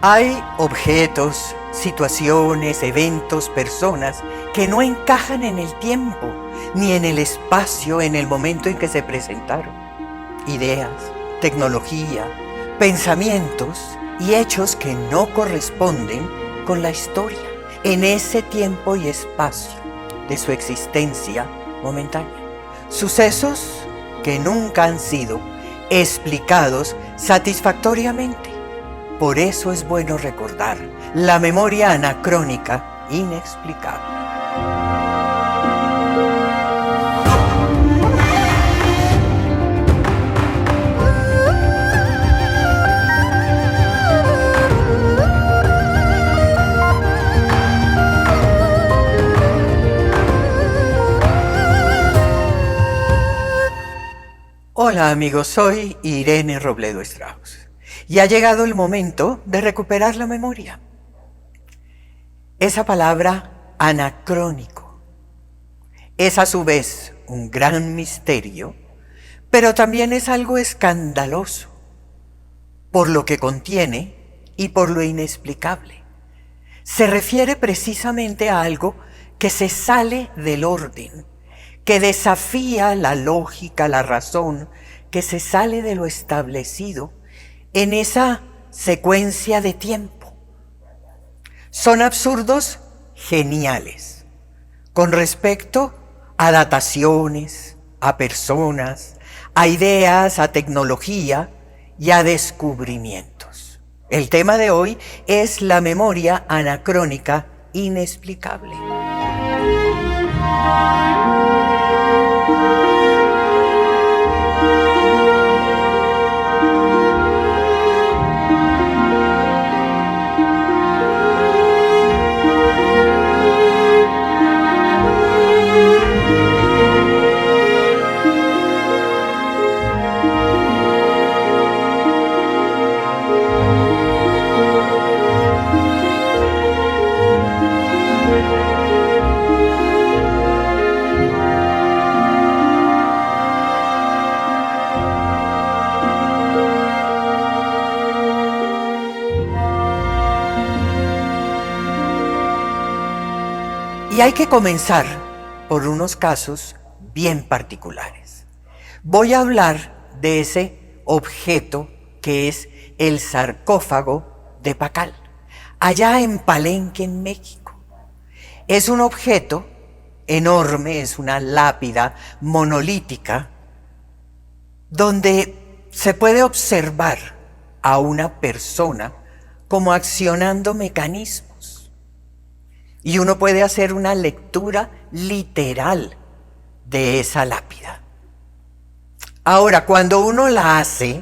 Hay objetos, situaciones, eventos, personas que no encajan en el tiempo ni en el espacio en el momento en que se presentaron. Ideas, tecnología, pensamientos y hechos que no corresponden con la historia en ese tiempo y espacio de su existencia momentánea. Sucesos que nunca han sido explicados satisfactoriamente. Por eso es bueno recordar la memoria anacrónica inexplicable. Hola amigos, soy Irene Robledo Strauss y ha llegado el momento de recuperar la memoria. Esa palabra anacrónico es a su vez un gran misterio, pero también es algo escandaloso por lo que contiene y por lo inexplicable. Se refiere precisamente a algo que se sale del orden, que desafía la lógica, la razón, que se sale de lo establecido en esa secuencia de tiempo. Son absurdos geniales con respecto a dataciones, a personas, a ideas, a tecnología y a descubrimientos. El tema de hoy es la memoria anacrónica inexplicable. Y hay que comenzar por unos casos bien particulares. Voy a hablar de ese objeto que es el sarcófago de Pacal, allá en Palenque, en México. Es un objeto enorme, es una lápida monolítica, donde se puede observar a una persona como accionando mecanismos. Y uno puede hacer una lectura literal de esa lápida. Ahora, cuando uno la hace,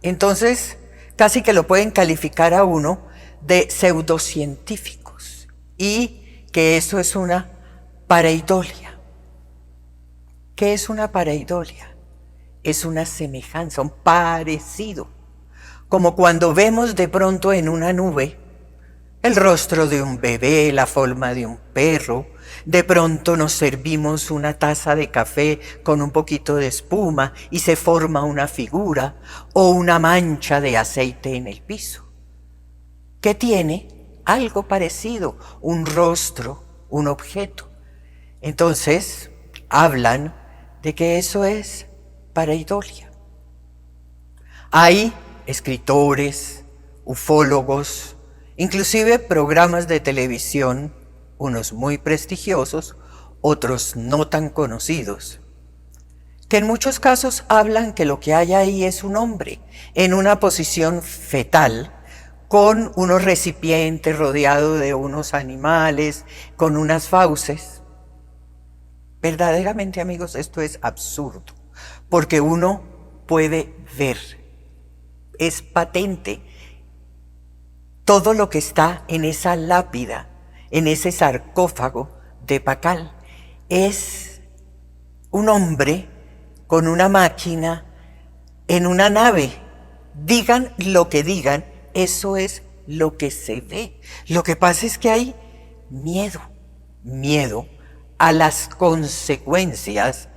entonces casi que lo pueden calificar a uno de pseudocientíficos y que eso es una pareidolia. ¿Qué es una pareidolia? Es una semejanza, un parecido. Como cuando vemos de pronto en una nube el rostro de un bebé, la forma de un perro. De pronto nos servimos una taza de café con un poquito de espuma y se forma una figura o una mancha de aceite en el piso, que tiene algo parecido, un rostro, un objeto. Entonces, hablan de que eso es pareidolia. Hay escritores, ufólogos, inclusive programas de televisión, unos muy prestigiosos, otros no tan conocidos, que en muchos casos hablan que lo que hay ahí es un hombre en una posición fetal, con unos recipientes rodeado de unos animales, con unas fauces. Verdaderamente, amigos, esto es absurdo, porque uno puede ver, es patente, todo lo que está en esa lápida, en ese sarcófago de Pacal, es un hombre con una máquina en una nave. Digan lo que digan, eso es lo que se ve. Lo que pasa es que hay miedo a las consecuencias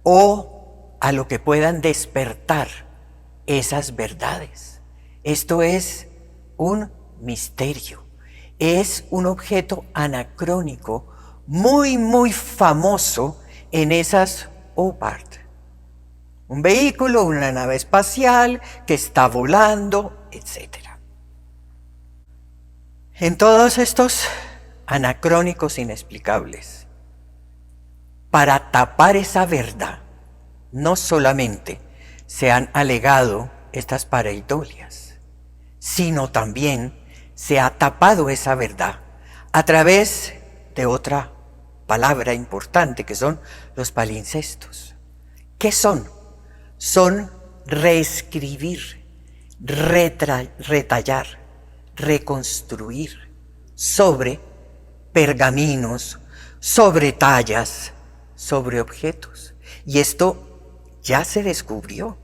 o a lo que puedan despertar esas verdades. Esto es un misterio. Es un objeto anacrónico muy, muy famoso en esas OPART. Un vehículo, una nave espacial que está volando, etc. En todos estos anacrónicos inexplicables, para tapar esa verdad, no solamente se han alegado estas pareidolias, sino también se ha tapado esa verdad a través de otra palabra importante que son los palincestos. ¿Qué son? Son reescribir, retallar, reconstruir sobre pergaminos, sobre tallas, sobre objetos. Y esto ya se descubrió.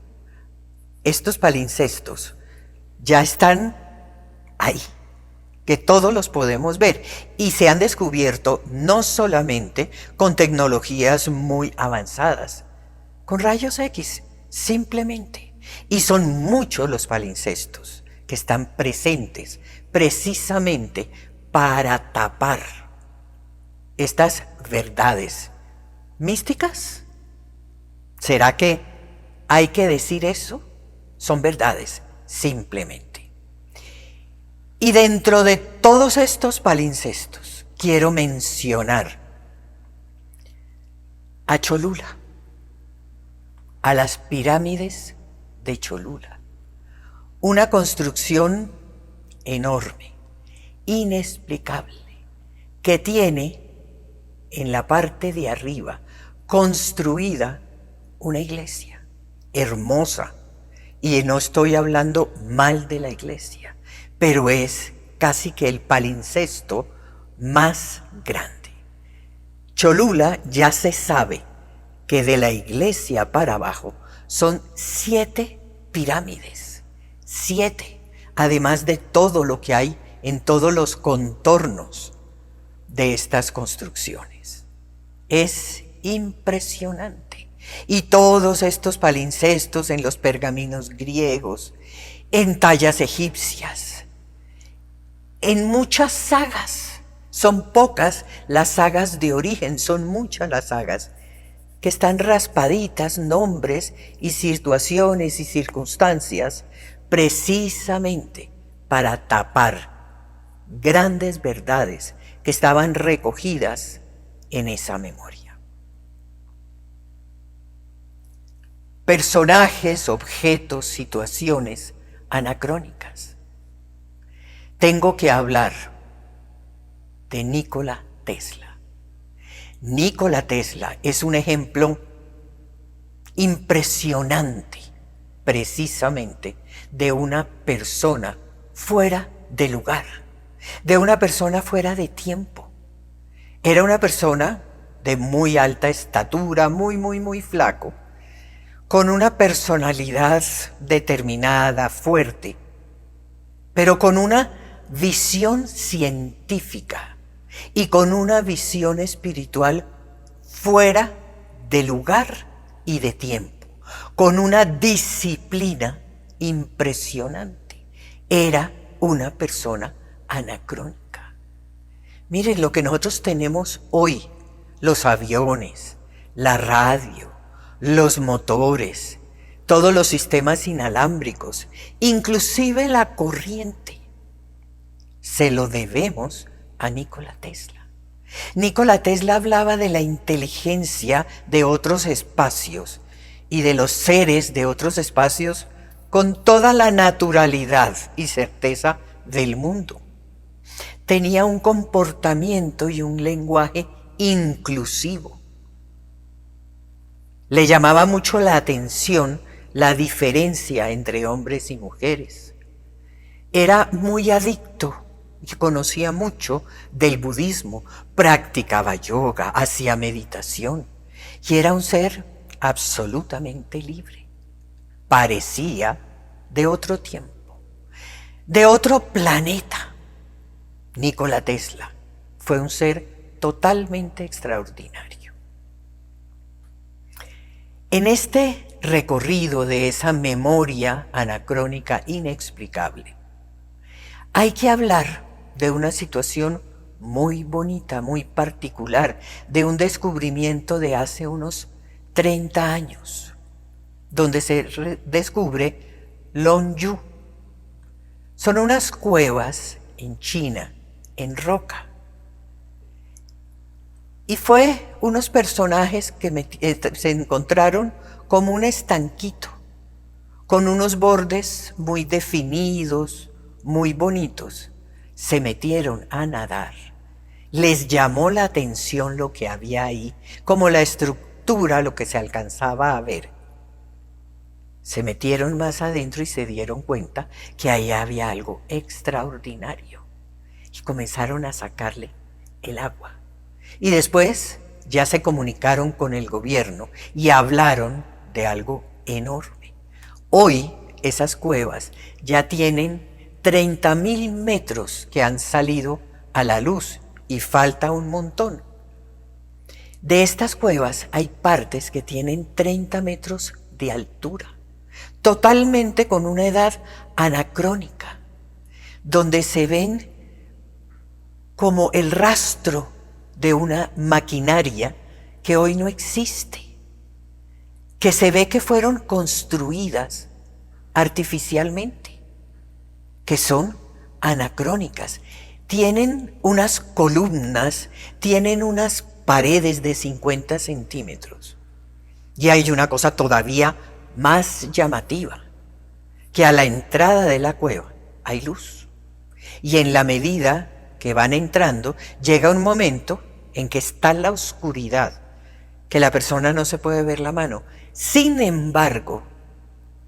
Estos palincestos ya están ahí, que todos los podemos ver. Y se han descubierto no solamente con tecnologías muy avanzadas, con rayos X, simplemente. Y son muchos los palincestos que están presentes precisamente para tapar estas verdades místicas. ¿Será que hay que decir eso? Son verdades, simplemente. Y dentro de todos estos palincestos, quiero mencionar a Cholula, a las pirámides de Cholula. Una construcción enorme, inexplicable, que tiene en la parte de arriba construida una iglesia hermosa. Y no estoy hablando mal de la iglesia, pero es casi que el palincesto más grande. Cholula ya se sabe que de la iglesia para abajo son 7 pirámides, 7, además de todo lo que hay en todos los contornos de estas construcciones. Es impresionante. Y todos estos palincestos en los pergaminos griegos, en tallas egipcias, en muchas sagas. Son pocas las sagas de origen, son muchas las sagas que están raspaditas, nombres y situaciones y circunstancias, precisamente para tapar grandes verdades que estaban recogidas en esa memoria. Personajes, objetos, situaciones anacrónicas. Tengo que hablar de Nikola Tesla. Nikola Tesla es un ejemplo impresionante, precisamente, de una persona fuera de lugar, de una persona fuera de tiempo. Era una persona de muy alta estatura, muy flaco, con una personalidad determinada, fuerte, pero con una visión científica y con una visión espiritual fuera de lugar y de tiempo, con una disciplina impresionante. Era una persona anacrónica. Miren lo que nosotros tenemos hoy, los aviones, la radio, los motores, todos los sistemas inalámbricos, inclusive la corriente, se lo debemos a Nikola Tesla. Nikola Tesla hablaba de la inteligencia de otros espacios y de los seres de otros espacios con toda la naturalidad y certeza del mundo. Tenía un comportamiento y un lenguaje inclusivo. Le llamaba mucho la atención la diferencia entre hombres y mujeres. Era muy adicto y conocía mucho del budismo, practicaba yoga, hacía meditación y era un ser absolutamente libre. Parecía de otro tiempo, de otro planeta. Nikola Tesla fue un ser totalmente extraordinario. En este recorrido de esa memoria anacrónica inexplicable, Hay que hablar de una situación muy bonita, muy particular, de un descubrimiento de hace unos 30 años, donde se descubre Longyu. Son unas cuevas en China, en roca. Y fue unos personajes que se encontraron como un estanquito, con unos bordes muy definidos, muy bonitos. Se metieron a nadar. Les llamó la atención lo que había ahí, como la estructura, lo que se alcanzaba a ver. Se metieron más adentro y se dieron cuenta que ahí había algo extraordinario. Y comenzaron a sacarle el agua. Y después ya se comunicaron con el gobierno y hablaron de algo enorme. Hoy esas cuevas ya tienen 30.000 metros que han salido a la luz y falta un montón. De estas cuevas hay partes que tienen 30 metros de altura, totalmente con una edad anacrónica, donde se ven como el rastro de una maquinaria que hoy no existe, que se ve que fueron construidas artificialmente, que son anacrónicas. Tienen unas columnas, tienen unas paredes de 50 centímetros. Y hay una cosa todavía más llamativa, que a la entrada de la cueva hay luz. Y en la medida que van entrando, llega un momento en que está la oscuridad, que la persona no se puede ver la mano. Sin embargo,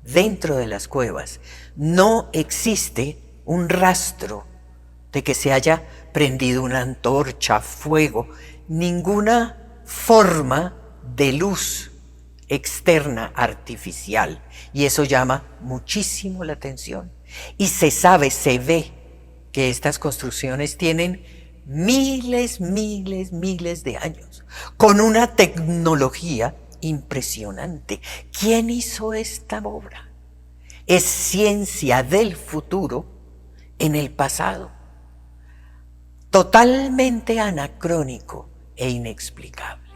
dentro de las cuevas no existe un rastro de que se haya prendido una antorcha, fuego, ninguna forma de luz externa artificial. Y eso llama muchísimo la atención. Y se sabe, se ve que estas construcciones tienen miles de años, con una tecnología impresionante. ¿Quién hizo esta obra? Es ciencia del futuro en el pasado, totalmente anacrónico e inexplicable.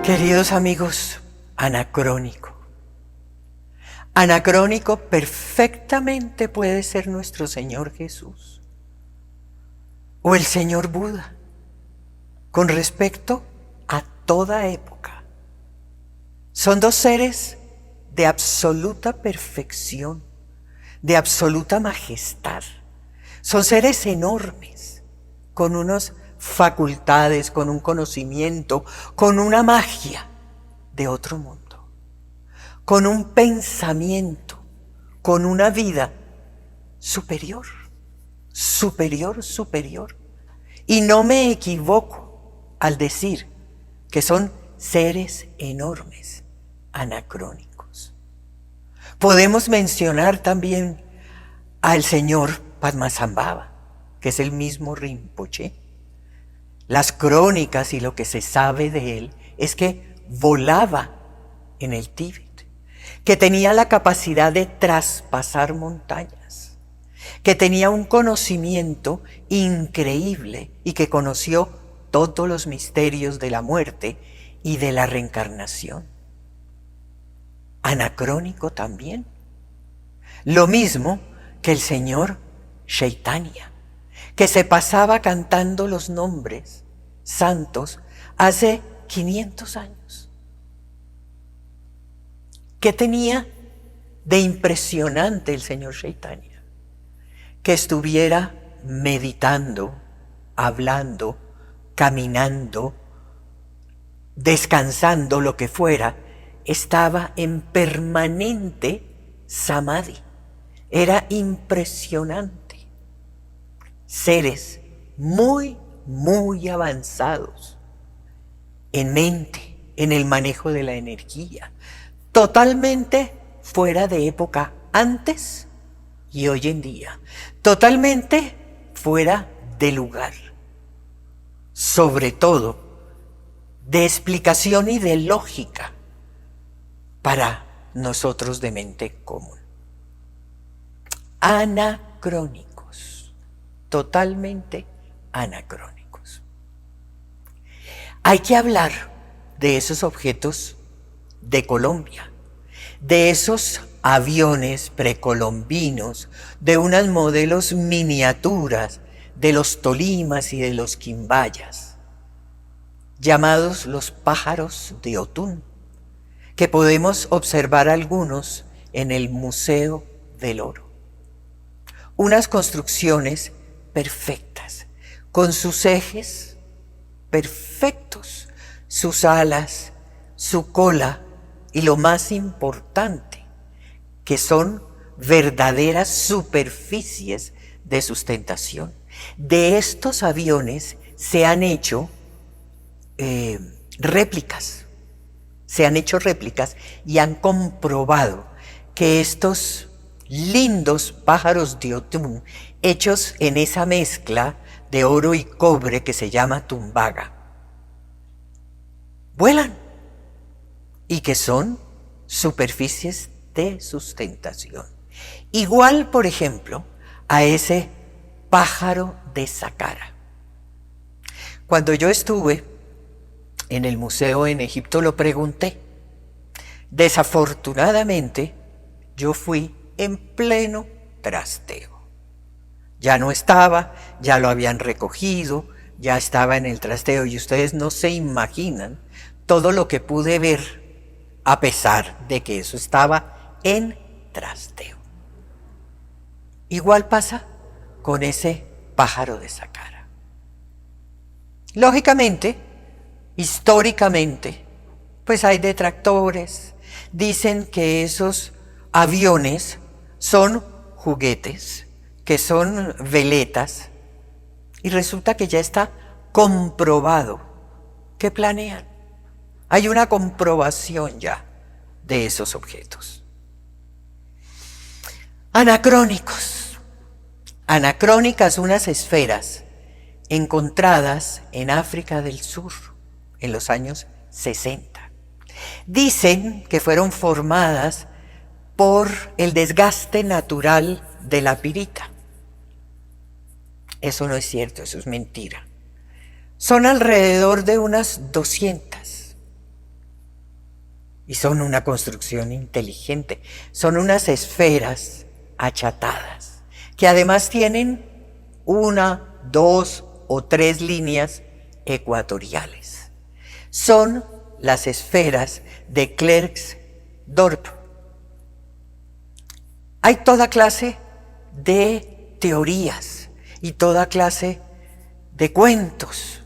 Queridos amigos, anacrónico. Anacrónico perfectamente puede ser nuestro Señor Jesús o el Señor Buda con respecto a toda época. Son dos seres de absoluta perfección, de absoluta majestad. Son seres enormes, con unas facultades, con un conocimiento, con una magia de otro mundo, con un pensamiento, con una vida superior. Y no me equivoco al decir que son seres enormes, anacrónicos. Podemos mencionar también al señor Padmasambhava, que es el mismo Rinpoche. Las crónicas y lo que se sabe de él es que volaba en el Tíbet, que tenía la capacidad de traspasar montañas, que tenía un conocimiento increíble y que conoció todos los misterios de la muerte y de la reencarnación. Anacrónico también. Lo mismo que el señor Chaitanya, que se pasaba cantando los nombres santos hace 500 años. ¿Qué tenía de impresionante el señor Chaitanya? Que estuviera meditando, hablando, caminando descansando, lo que fuera, estaba en permanente samadhi. Era impresionante. Seres muy, muy avanzados en mente, en el manejo de la energía, totalmente fuera de época antes y hoy en día, totalmente fuera de lugar, sobre todo de explicación y de lógica para nosotros de mente común. Anacrónicos, totalmente anacrónicos. Hay que hablar de esos objetos de Colombia, de esos aviones precolombinos, de unos modelos miniaturas de los Tolimas y de los Quimbayas, llamados los pájaros de Otún, que podemos observar algunos en el Museo del Oro. Unas construcciones perfectas, con sus ejes perfectos, sus alas, su cola y lo más importante, que son verdaderas superficies de sustentación. De estos aviones se han hecho réplicas, y han comprobado que estos lindos pájaros de Otún, hechos en esa mezcla de oro y cobre que se llama tumbaga, vuelan y que son superficies de sustentación. Igual, por ejemplo, a ese pájaro de Saqqara. Cuando yo estuve en el museo en Egipto lo pregunté. Desafortunadamente, yo fui en pleno trasteo. Ya no estaba, ya lo habían recogido, ya estaba en el trasteo y ustedes no se imaginan todo lo que pude ver a pesar de que eso estaba en trasteo. Igual pasa con ese pájaro de Saqqara. Lógicamente, históricamente, pues hay detractores. Dicen que esos aviones son juguetes, que son veletas, y resulta que ya está comprobado que planean. Hay una comprobación ya de esos objetos. Anacrónicos. Anacrónicas, unas esferas encontradas en África del Sur en los años 60. Dicen que fueron formadas por el desgaste natural de la pirita. Eso no es cierto, eso es mentira. Son alrededor de unas 200. Y son una construcción inteligente. Son unas esferas achatadas, que además tienen 1, 2 o 3 líneas ecuatoriales. Son las esferas de Klerksdorp. Hay toda clase de teorías y toda clase de cuentos.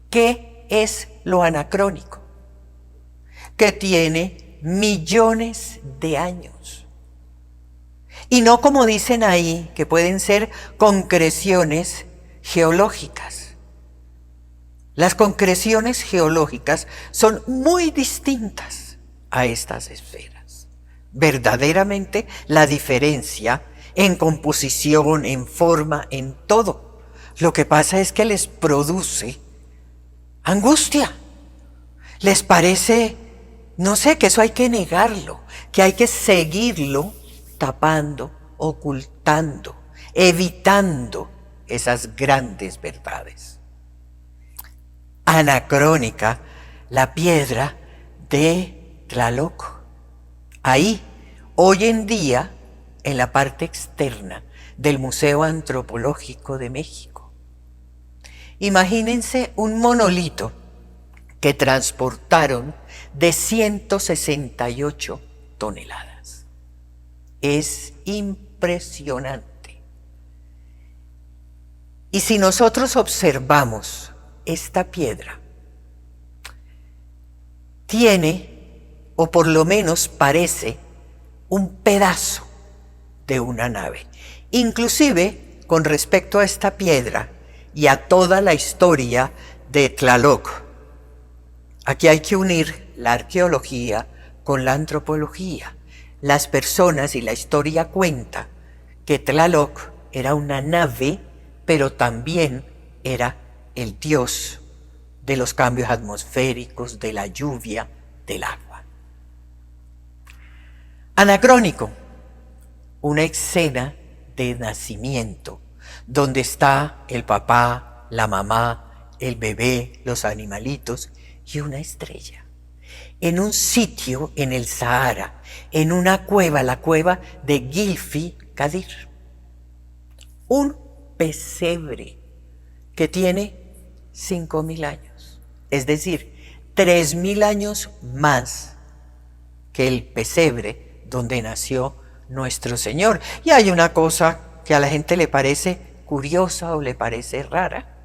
¿Qué es lo anacrónico? Que tiene millones de años. Y no como dicen ahí, que pueden ser concreciones geológicas. Las concreciones geológicas son muy distintas a estas esferas. Verdaderamente la diferencia en composición, en forma, en todo. Lo que pasa es que les produce angustia. Les parece, no sé, que eso hay que negarlo, que hay que seguirlo tapando, ocultando, evitando esas grandes verdades. Anacrónica, la piedra de Tlaloc. Ahí, hoy en día, en la parte externa del Museo Antropológico de México. Imagínense un monolito que transportaron de 168 toneladas. Es impresionante. Y si nosotros observamos esta piedra, tiene, o por lo menos parece, un pedazo de una nave. Inclusive, con respecto a esta piedra y a toda la historia de Tlaloc, aquí hay que unir la arqueología con la antropología. Las personas y la historia cuenta que Tlaloc era una nave, pero también era el dios de los cambios atmosféricos, de la lluvia, del agua. Anacrónico, una escena de nacimiento, donde está el papá, la mamá, el bebé, los animalitos y una estrella. En un sitio en el Sahara, en una cueva, la cueva de Gilfi Kadir. Un pesebre que tiene 5.000 años, es decir, 3.000 años más que el pesebre donde nació nuestro Señor. Y hay una cosa que a la gente le parece curiosa o le parece rara.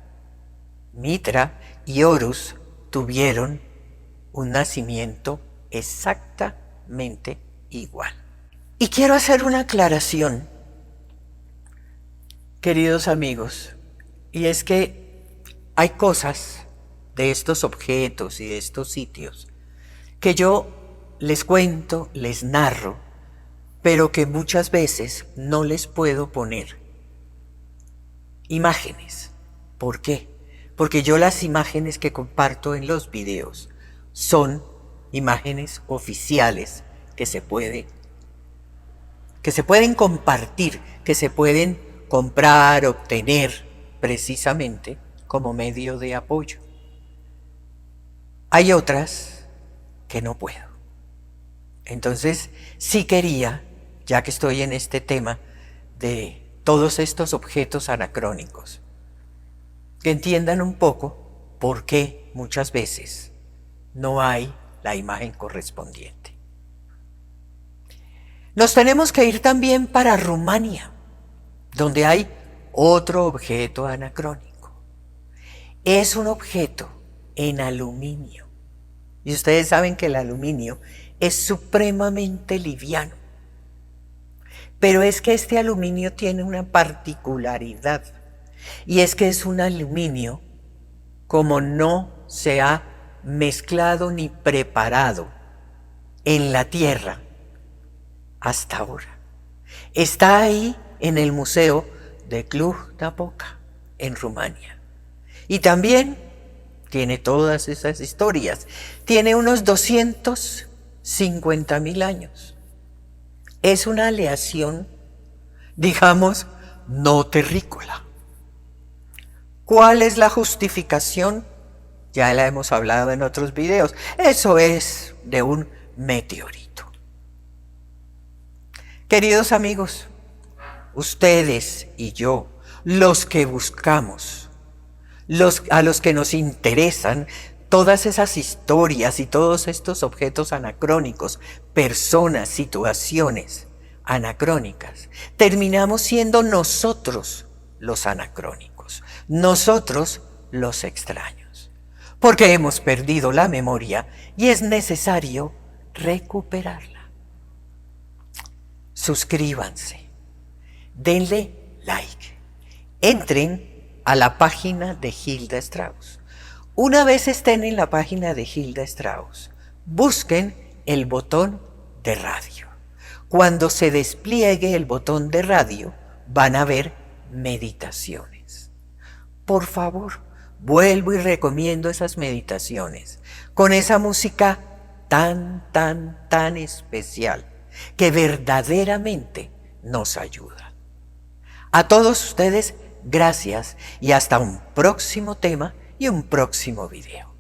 Mitra y Horus tuvieron un nacimiento exactamente igual. Y quiero hacer una aclaración, queridos amigos, y es que hay cosas de estos objetos y de estos sitios que yo les cuento, les narro, pero que muchas veces no les puedo poner imágenes. ¿Por qué? Porque yo las imágenes que comparto en los videos son imágenes oficiales que se pueden compartir, que se pueden comprar, obtener precisamente como medio de apoyo. Hay otras que no puedo. Entonces, sí quería, ya que estoy en este tema de todos estos objetos anacrónicos, que entiendan un poco por qué muchas veces no hay la imagen correspondiente. Nos tenemos que ir también para Rumania, donde hay otro objeto anacrónico. Es un objeto en aluminio. Y ustedes saben que el aluminio es supremamente liviano. Pero es que este aluminio tiene una particularidad. Y es que es un aluminio como no se ha mezclado ni preparado en la tierra hasta ahora. Está ahí en el Museo de Cluj-Napoca, en Rumania. Y también tiene todas esas historias. Tiene unos 250.000 años. Es una aleación, digamos, no terrícola. ¿Cuál es la justificación? Ya la hemos hablado en otros videos. Eso es de un meteorito. Queridos amigos, ustedes y yo, los que buscamos, a los que nos interesan todas esas historias y todos estos objetos anacrónicos, personas, situaciones anacrónicas, terminamos siendo nosotros los anacrónicos, nosotros los extraños, porque hemos perdido la memoria y es necesario recuperarla. Suscríbanse, denle like, entren a la página de Hilda Strauss. Una vez estén en la página de Hilda Strauss, busquen el botón de radio. Cuando se despliegue el botón de radio, van a ver meditaciones. Por favor, vuelvo y recomiendo esas meditaciones, con esa música tan especial, que verdaderamente nos ayuda. A todos ustedes, gracias y hasta un próximo tema y un próximo video.